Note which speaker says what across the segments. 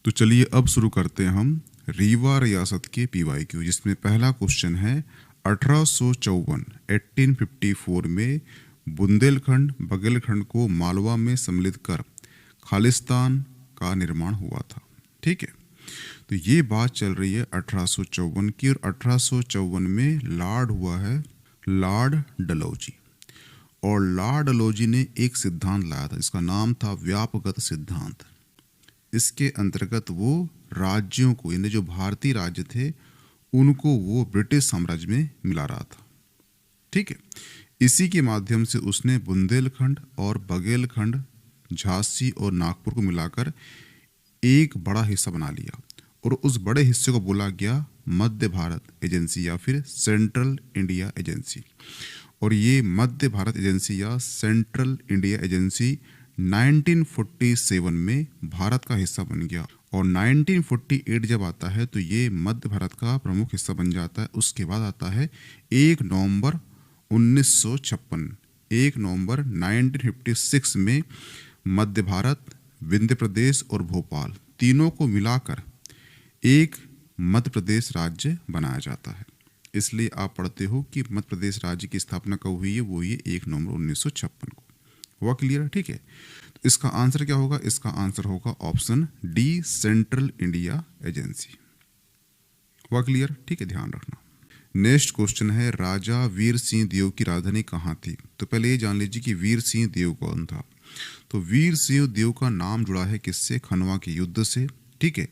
Speaker 1: तो चलिए अब शुरू करते हैं हम रीवा रियासत के पीवाईक्यू, जिसमें पहला क्वेश्चन है 1854 में बुंदेलखंड बघेलखंड को मालवा में सम्मिलित कर खालिस्तान का निर्माण हुआ था। ठीक है, तो ये बात चल रही है 1854 की, और 1854 में लॉर्ड हुआ है लॉर्ड डलहौजी, और लॉर्ड डलहौजी ने एक सिद्धांत लाया था, इसका नाम था व्यापगत सिद्धांत। इसके अंतर्गत वो राज्यों को, यानी जो भारतीय राज्य थे उनको वो ब्रिटिश साम्राज्य में मिला रहा था। ठीक है, इसी के माध्यम से उसने बुंदेलखंड और बघेलखंड, झांसी और नागपुर को मिलाकर एक बड़ा हिस्सा बना लिया, और उस बड़े हिस्से को बोला गया मध्य भारत एजेंसी या फिर सेंट्रल इंडिया एजेंसी। और ये मध्य भारत एजेंसी या सेंट्रल इंडिया एजेंसी 1947 में भारत का हिस्सा बन गया, और 1948 जब आता है तो ये मध्य भारत का प्रमुख हिस्सा बन जाता है। उसके बाद आता है 1 नवंबर 1956, 1 नवंबर 1956 में मध्य भारत, विंध्य प्रदेश और भोपाल तीनों को मिलाकर एक मध्य प्रदेश राज्य बनाया जाता है। इसलिए आप पढ़ते हो कि मध्य प्रदेश राज्य की स्थापना कब हुई है, वो ये 1 नवंबर 1956 को। हुआ क्लियर है? ठीक है, तो इसका आंसर क्या होगा? इसका आंसर होगा option D, central India agency. हुआ क्लियर? ठीक है, ध्यान रखना। नेक्स्ट क्वेश्चन है राजा वीर सिंह देव की राजधानी कहाँ थी? तो पहले ये जान लीजिए कि वीर सिंह देव कौन था। तो वीर सिंह देव का नाम जुड़ा है किससे? खनवा के युद्ध से। ठीक है,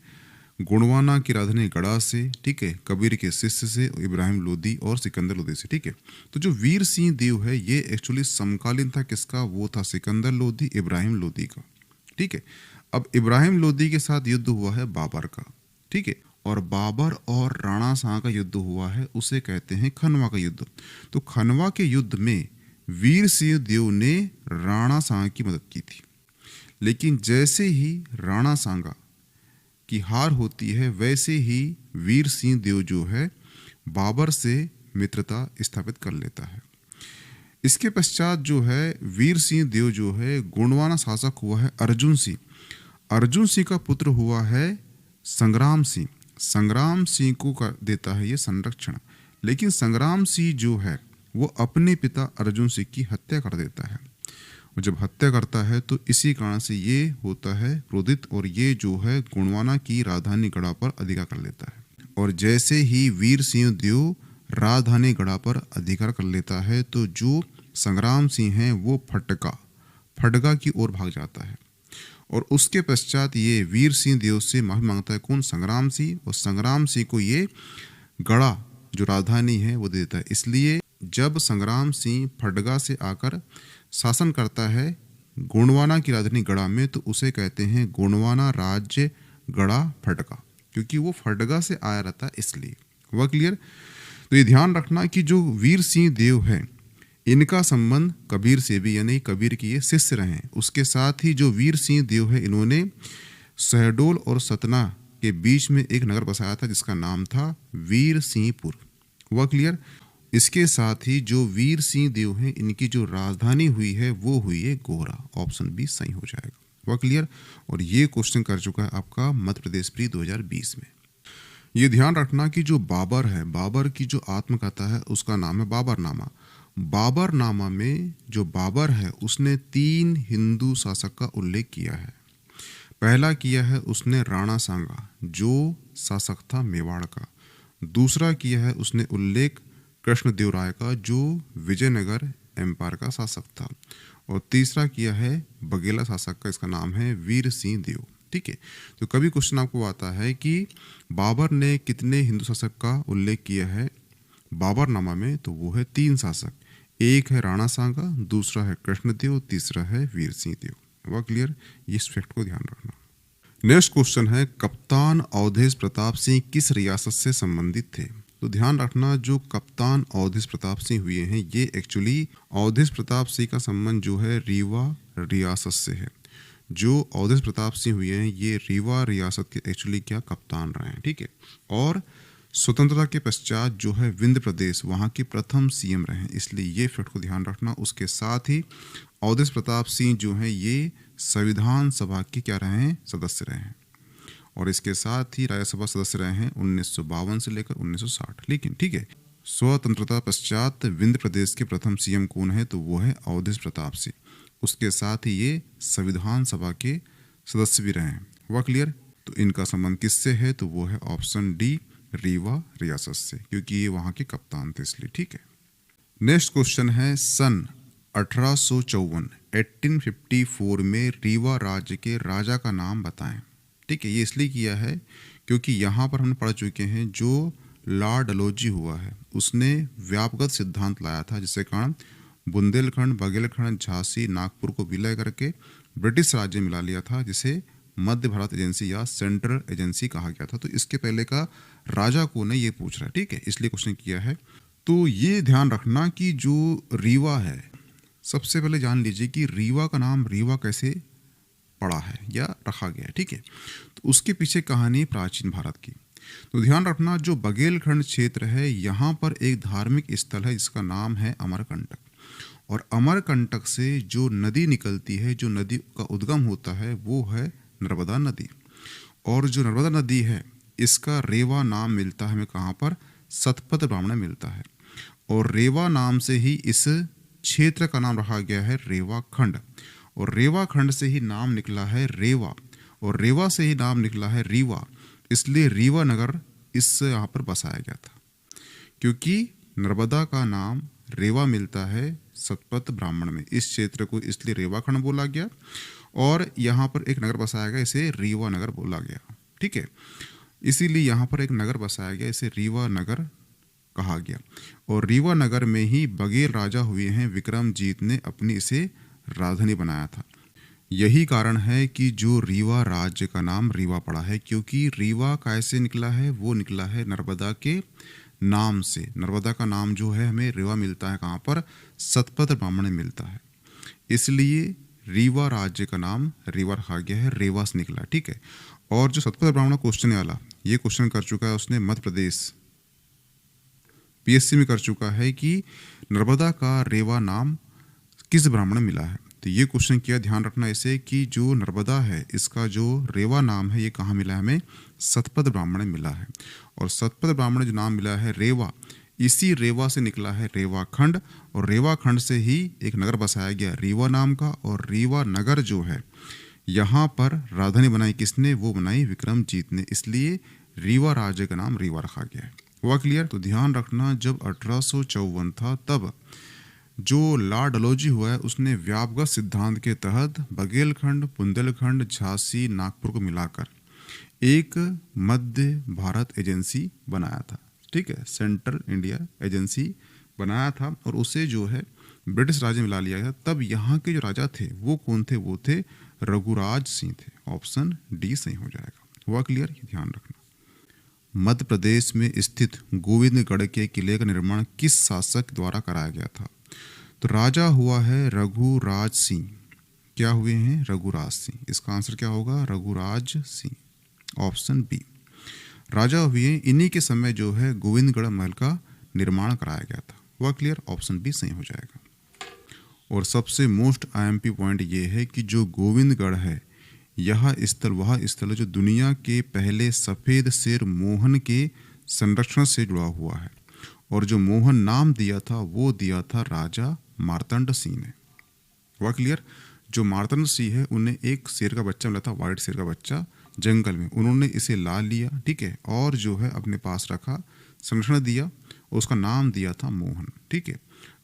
Speaker 1: गुणवाना की राजधानी गढ़ा से। ठीक है, कबीर के शिष्य से, इब्राहिम लोदी और सिकंदर लोदी से। ठीक है, तो जो वीर सिंह देव है ये एक्चुअली समकालीन था किसका? वो था सिकंदर लोदी, इब्राहिम लोदी का। ठीक है, अब इब्राहिम लोदी के साथ युद्ध हुआ है बाबर का। ठीक है, और बाबर और राणा सांगा का युद्ध हुआ है, उसे कहते हैं खनवा का युद्ध। तो खनवा के युद्ध में वीर सिंह देव ने राणा सांगा की मदद की थी, लेकिन जैसे ही राणा सांगा की हार होती है वैसे ही वीर सिंह देव जो है बाबर से मित्रता स्थापित कर लेता है। इसके पश्चात जो है वीर सिंह देव जो है गोंडवाना शासक हुआ है अर्जुन सिंह। अर्जुन सिंह का पुत्र हुआ है संग्राम सिंह। संग्राम सिंह को कर देता है ये संरक्षण, लेकिन संग्राम सिंह जो है वो अपने पिता अर्जुन सिंह की हत्या कर देता है। और जब हत्या करता है तो इसी कारण से ये होता है क्रोधित, और ये जो है गोंडवाना की राजधानी गढ़ा पर अधिकार कर लेता है। और जैसे ही वीर सिंह देव राजधानी गढ़ा पर अधिकार कर लेता है तो जो संग्राम सिंह है वो फटका की ओर भाग जाता है, और उसके पश्चात ये वीर सिंह देव से माफी मांगता है। कौन? संग्राम सिंह। और संग्राम सिंह को ये गढ़ा जो राजधानी है वो देता है। इसलिए जब संग्राम सिंह फटगा से आकर शासन करता है गोंडवाना की राजधानी गढ़ा में, तो उसे कहते हैं गोंडवाना राज्य गढ़ा फटका, क्योंकि वो फटगा से आया रहता है इसलिए। हुआ क्लियर? तो ये ध्यान रखना कि जो वीर सिंह देव है इनका संबंध कबीर से भी, यानी कबीर की ये शिष्य रहे। उसके साथ ही जो वीर सिंह देव है इन्होंने शहडोल और सतना के बीच में एक नगर बसाया था जिसका नाम था वीर सिंहपुर। हुआ क्लियर? इसके साथ ही जो वीर सिंह देव हैं इनकी जो राजधानी हुई है वो हुई है गोहरा। ऑप्शन बी सही हो जाएगा। हुआ क्लियर? और ये क्वेश्चन कर चुका है आपका मध्य प्रदेश प्री 2020 में। ये ध्यान रखना कि जो बाबर है, बाबर की जो आत्मकथा है उसका नाम है बाबरनामा। बाबरनामा में जो बाबर है उसने 3 हिंदू शासक का उल्लेख किया है। पहला किया है उसने राणा सांगा जो शासक था मेवाड़ का। दूसरा किया है उसने उल्लेख कृष्णदेव राय का जो विजयनगर एम्पायर का शासक था। और तीसरा किया है बघेला शासक का, इसका नाम है वीर सिंह देव। ठीक है, तो कभी क्वेश्चन आपको आता है कि बाबर ने कितने हिंदू शासक का उल्लेख किया है बाबरनामा में, तो वो है 3 शासक। एक है राणा सांगा, दूसरा है कृष्णदेव, तीसरा है वीर सिंह देव। हुआ क्लियर? इस फैक्ट को ध्यान रखना। नेक्स्ट क्वेश्चन है कप्तान अवधेश प्रताप सिंह किस रियासत से संबंधित थे? तो ध्यान रखना जो कप्तान अवधेश प्रताप सिंह हुए हैं ये एक्चुअली अवधेश प्रताप सिंह का संबंध जो है रीवा रियासत से है। जो अवधेश प्रताप सिंह हुए हैं ये रीवा रियासत के एक्चुअली क्या कप्तान रहे हैं। ठीक है, और स्वतंत्रता के पश्चात जो है विंध्य प्रदेश वहाँ के प्रथम सीएम रहे हैं, इसलिए ये फैक्ट को ध्यान रखना। उसके साथ ही अवधेश प्रताप सिंह जो हैं ये संविधान सभा के क्या रहे हैं? सदस्य रहे हैं। और इसके साथ ही राज्यसभा सदस्य रहे हैं 1952 से लेकर 1960। लेकिन ठीक है, स्वतंत्रता पश्चात विंध्य प्रदेश के प्रथम सीएम कौन है, तो वो है अवधेश प्रताप सिंह। उसके साथ ही ये संविधान सभा के सदस्य भी रहे हैं। हुआ क्लियर? तो इनका संबंध किससे है, तो वो है ऑप्शन डी, रीवा रियासत से, क्योंकि ये वहां के कप्तान थे इसलिए। ठीक है, नेक्स्ट क्वेश्चन है सन 1854 1854 में रीवा राज्य के राजा का नाम बताएं। ठीक है, ये इसलिए किया है क्योंकि यहाँ पर हमने पढ़ चुके हैं जो लॉर्ड डलहौजी हुआ है उसने व्यापक सिद्धांत लाया था, जिसके कारण बुंदेलखंड, बघेलखंड, झांसी, नागपुर को विलय करके ब्रिटिश राज्य मिला लिया था, जिसे मध्य भारत एजेंसी या सेंट्रल एजेंसी कहा गया था। तो इसके पहले का राजा कौन है ये पूछ रहा है। ठीक है, इसलिए क्वेश्चन किया है। तो ये ध्यान रखना कि जो रीवा है, सबसे पहले जान लीजिए कि रीवा का नाम रीवा कैसे पड़ा है या रखा गया है। ठीक है, तो उसके पीछे कहानी प्राचीन भारत की। तो ध्यान रखना, जो बघेलखंड क्षेत्र है यहाँ पर एक धार्मिक स्थल है जिसका नाम है अमरकंटक, और अमरकंटक से जो नदी निकलती है, जो नदी का उद्गम होता है, वो है नर्मदा नदी। और जो नर्मदा नदी है इसका रेवा नाम मिलता है हमें कहाँ पर, सतपथ ब्राह्मण मिलता है, और रेवा नाम से ही इस क्षेत्र का नाम रखा गया है रेवा खंड, और रेवा खंड से ही नाम निकला है रेवा, और रेवा से ही नाम निकला है रीवा, इसलिए रीवा नगर इस यहाँ पर बसाया गया था, क्योंकि नर्मदा का नाम रेवा मिलता है सतपथ ब्राह्मण में। इस क्षेत्र को इसलिए रेवा खंड बोला गया, और यहाँ पर एक नगर बसाया गया, इसे रीवा नगर बोला गया। ठीक है, इसीलिए यहाँ पर एक नगर बसाया गया, इसे रीवा नगर कहा गया, और रीवा नगर में ही बघेल राजा हुए हैं विक्रमजीत ने अपनी इसे राजधानी बनाया था। यही कारण है कि जो रीवा राज्य का नाम रीवा पड़ा है, क्योंकि रीवा कैसे निकला है, वो निकला है नर्मदा के नाम से। नर्मदा का नाम जो है हमें रीवा मिलता है कहाँ पर, सतपथ ब्राह्मण में मिलता है, इसलिए रीवा राज्य का नाम रीवा रखा गया है, रेवा से निकला। ठीक है, और जो सतपथ ब्राह्मण क्वेश्चन वाला ये क्वेश्चन कर चुका है उसने मध्य प्रदेश पीएससी में कर चुका है कि नर्मदा का रेवा नाम किस ब्राह्मण में मिला है। तो ये क्वेश्चन किया, ध्यान रखना इसे कि जो नर्मदा है इसका जो रेवा नाम है ये कहाँ मिला है हमें, सतपथ ब्राह्मण में मिला है, और सतपथ ब्राह्मण जो नाम मिला है रेवा, इसी रेवा से निकला है रेवा खंड, और रेवा खंड से ही एक नगर बसाया गया रीवा नाम का, और रीवा नगर जो है यहाँ पर राजधानी बनाई किसने, वो बनाई विक्रमजीत ने, इसलिए रीवा राज्य का नाम रीवा रखा गया है। हुआ क्लियर? तो ध्यान रखना, जब 1854 था तब जो लॉर्ड डलहौजी हुआ है उसने व्यापक सिद्धांत के तहत बघेलखंड, बुंदेलखंड, झांसी, नागपुर को मिलाकर एक मध्य भारत एजेंसी बनाया था। ठीक है, सेंट्रल इंडिया एजेंसी बनाया था, और उसे जो है ब्रिटिश राज्य में मिला लिया गया। तब यहाँ के जो राजा थे वो कौन थे, वो थे रघुराज सिंह थे। ऑप्शन डी सही हो जाएगा। हुआ क्लियर? ये ध्यान रखना। मध्य प्रदेश में स्थित गोविंदगढ़ के किले का निर्माण किस शासक द्वारा कराया गया था? तो राजा हुआ है रघुराज सिंह। क्या हुए हैं? रघुराज सिंह। इसका आंसर क्या होगा? रघुराज सिंह। ऑप्शन बी राजा हुए, इन्हीं के समय जो है गोविंदगढ़ महल का निर्माण कराया गया था। हुआ क्लियर? ऑप्शन बी सही हो जाएगा। और सबसे मोस्ट आईएमपी पॉइंट ये है कि जो गोविंदगढ़ है यह स्थल वह स्थल है जो दुनिया के पहले सफ़ेद शेर मोहन के संरक्षण से जुड़ा हुआ है, और जो मोहन नाम दिया था वो दिया था राजा मार्तंड सिंह ने। हुआ क्लियर? जो मार्तंड सिंह है उन्हें एक शेर का बच्चा मिला था, वाइट शेर का बच्चा जंगल में, उन्होंने इसे ला लिया, ठीक है, और जो है अपने पास रखा, संरक्षण दिया, और उसका नाम दिया था मोहन। ठीक है,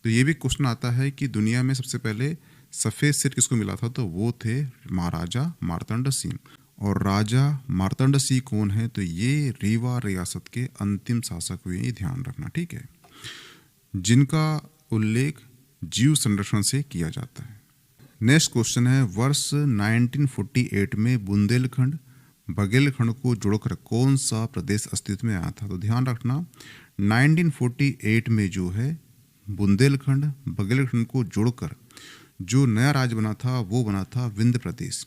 Speaker 1: तो ये भी क्वेश्चन आता है कि दुनिया में सबसे पहले सफ़ेद शेर किसको मिला था, तो वो थे महाराजा मार्तंड सिंह। और राजा मार्तंड सिंह कौन है, तो ये रीवा रियासत के अंतिम शासक हुए, ये ध्यान रखना। ठीक है, जिनका उल्लेख जीव संरक्षण से किया जाता है। नेक्स्ट क्वेश्चन है, वर्ष 1948 में बुंदेलखंड बघेलखंड को जोड़कर कौन सा प्रदेश अस्तित्व में आया था? तो ध्यान रखना, 1948 में जो है बुंदेलखंड बघेलखंड को जोड़कर जो नया राज्य बना था वो बना था विंध्य प्रदेश,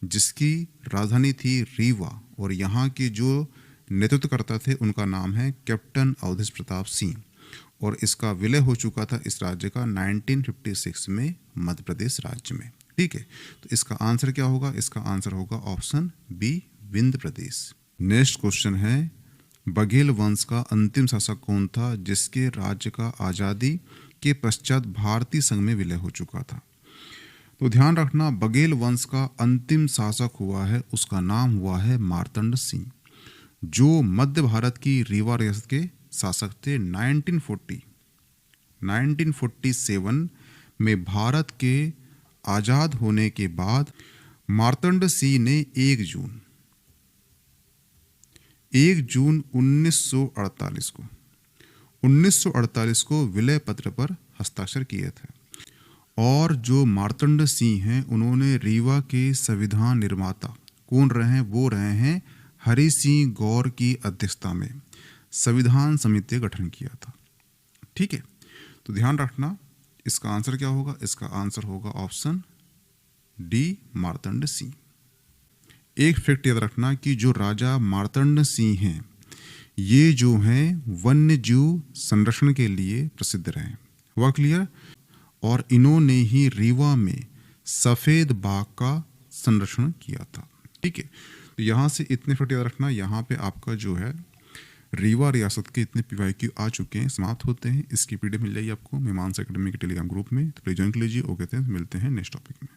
Speaker 1: जिसकी राजधानी थी रीवा, और यहाँ के जो नेतृत्व करता थे उनका नाम है कैप्टन अवधेश प्रताप सिंह, और इसका विलय हो चुका था इस राज्य का 1956 में मध्य प्रदेश राज्य में। ठीक है, तो इसका आंसर क्या होगा? इसका आंसर होगा ऑप्शन बी विंध्य प्रदेश। नेक्स्ट क्वेश्चन है, बघेल वंश का अंतिम शासक कौन था जिसके राज्य का आजादी के पश्चात भारतीय संघ में विलय हो चुका था? तो ध्यान रखना, बघेल वंश का अंतिम शासक हुआ है, उसका नाम हुआ है मार्तंड सिंह, जो मध्य भारत की रीवा रियासत के शासक थे। 1947 में भारत के आजाद होने के बाद मार्तंड सिंह ने 1 जून 1948 को विलय पत्र पर हस्ताक्षर किए थे। और जो मार्तंड सिंह हैं उन्होंने रीवा के संविधान निर्माता कौन रहे हैं? वो रहे हैं हरि सिंह गौर की अध्यक्षता में संविधान समिति का गठन किया था। ठीक है, तो ध्यान रखना इसका आंसर क्या होगा? इसका आंसर होगा ऑप्शन डी, मार्तंड सिंह। एक फैक्ट याद रखना कि जो राजा मार्तंड सिंह हैं ये जो हैं वन्य जीव संरक्षण के लिए प्रसिद्ध रहे। हुआ क्लियर? और इन्होंने ही रीवा में सफेद बाघ का संरक्षण किया था। ठीक है, तो यहाँ से इतने फैक्ट याद रखना। यहाँ पे आपका जो है रीवा रियासत के इतने PYQ आ चुके हैं, समाप्त होते हैं। इसकी PDF मिल जाएगी आपको मीमांसा एकेडमी के टेलीग्राम ग्रुप में, तो प्लीज ज्वाइन कर लीजिए। ओके, मिलते हैं नेक्स्ट टॉपिक में।